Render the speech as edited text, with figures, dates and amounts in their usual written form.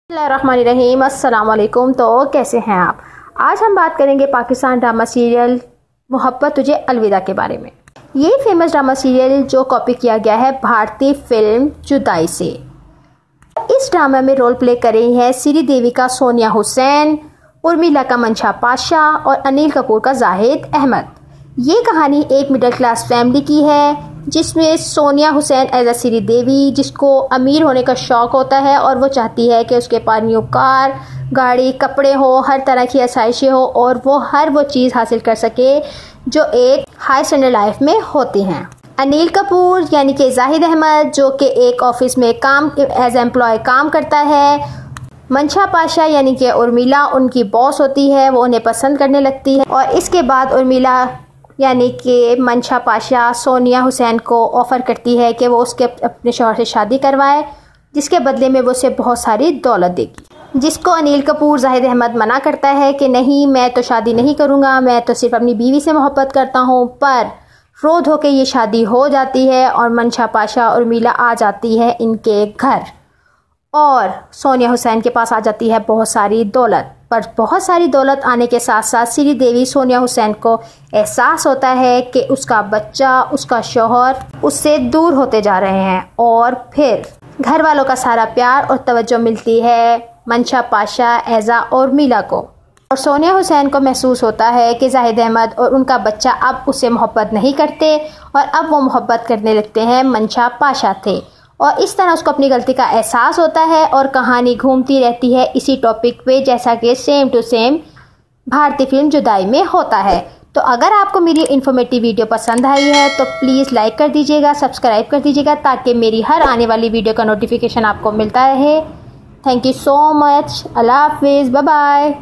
बिस्मिल्लाहिर्रहमानिर्रहीम। अस्सलाम वालेकुम। तो कैसे हैं आप? आज हम बात करेंगे पाकिस्तान ड्रामा सीरियल मोहब्बत तुझे अलविदा के बारे में। ये फेमस ड्रामा सीरियल जो कॉपी किया गया है भारतीय फिल्म जुदाई से। इस ड्रामा में रोल प्ले कर रही है श्री देविका सोनिया हुसैन, उर्मिला का मंशा पाशा और अनिल कपूर का जाहिद अहमद। ये कहानी एक मिडिल क्लास फैमिली की है जिसमें सोनिया हुसैन एज अ श्री देवी, जिसको अमीर होने का शौक़ होता है और वो चाहती है कि उसके पास न्यू कार, गाड़ी, कपड़े हो, हर तरह की आसाइशें हो और वो हर वो चीज़ हासिल कर सके जो एक हाई स्टैंडर्ड लाइफ में होती हैं। अनिल कपूर यानी कि जाहिद अहमद जो कि एक ऑफिस में काम एज एम्प्लॉय काम करता है। मंशा पाशा यानी कि उर्मिला उनकी बॉस होती है, वो उन्हें पसंद करने लगती है और इसके बाद उर्मिला यानी कि मंशा पाशा सोनिया हुसैन को ऑफ़र करती है कि वो उसके अपने शौहर से शादी करवाए, जिसके बदले में वो उसे बहुत सारी दौलत देगी। जिसको अनिल कपूर जाहिद अहमद मना करता है कि नहीं, मैं तो शादी नहीं करूँगा, मैं तो सिर्फ अपनी बीवी से मोहब्बत करता हूँ। पर रोध होकर ये शादी हो जाती है और मंशा पाशा उर्मिला आ जाती है इनके घर और सोनिया हुसैन के पास आ जाती है बहुत सारी दौलत। पर बहुत सारी दौलत आने के साथ साथ श्री देवी सोनिया हुसैन को एहसास होता है कि उसका बच्चा, उसका शौहर उससे दूर होते जा रहे हैं और फिर घर वालों का सारा प्यार और तवज्जो मिलती है मंशा पाशा एज़ा और मीला को। और सोनिया हुसैन को महसूस होता है कि जाहिद अहमद और उनका बच्चा अब उससे मोहब्बत नहीं करते और अब वो मोहब्बत करने लगते हैं मंशा पाशा थे और इस तरह उसको अपनी गलती का एहसास होता है और कहानी घूमती रहती है इसी टॉपिक पे, जैसा कि सेम टू सेम भारतीय फिल्म जुदाई में होता है। तो अगर आपको मेरी इन्फॉर्मेटिव वीडियो पसंद आई है तो प्लीज़ लाइक कर दीजिएगा, सब्सक्राइब कर दीजिएगा ताकि मेरी हर आने वाली वीडियो का नोटिफिकेशन आपको मिलता रहे। Thank you so much. अल्लाह हाफिज़। Bye bye.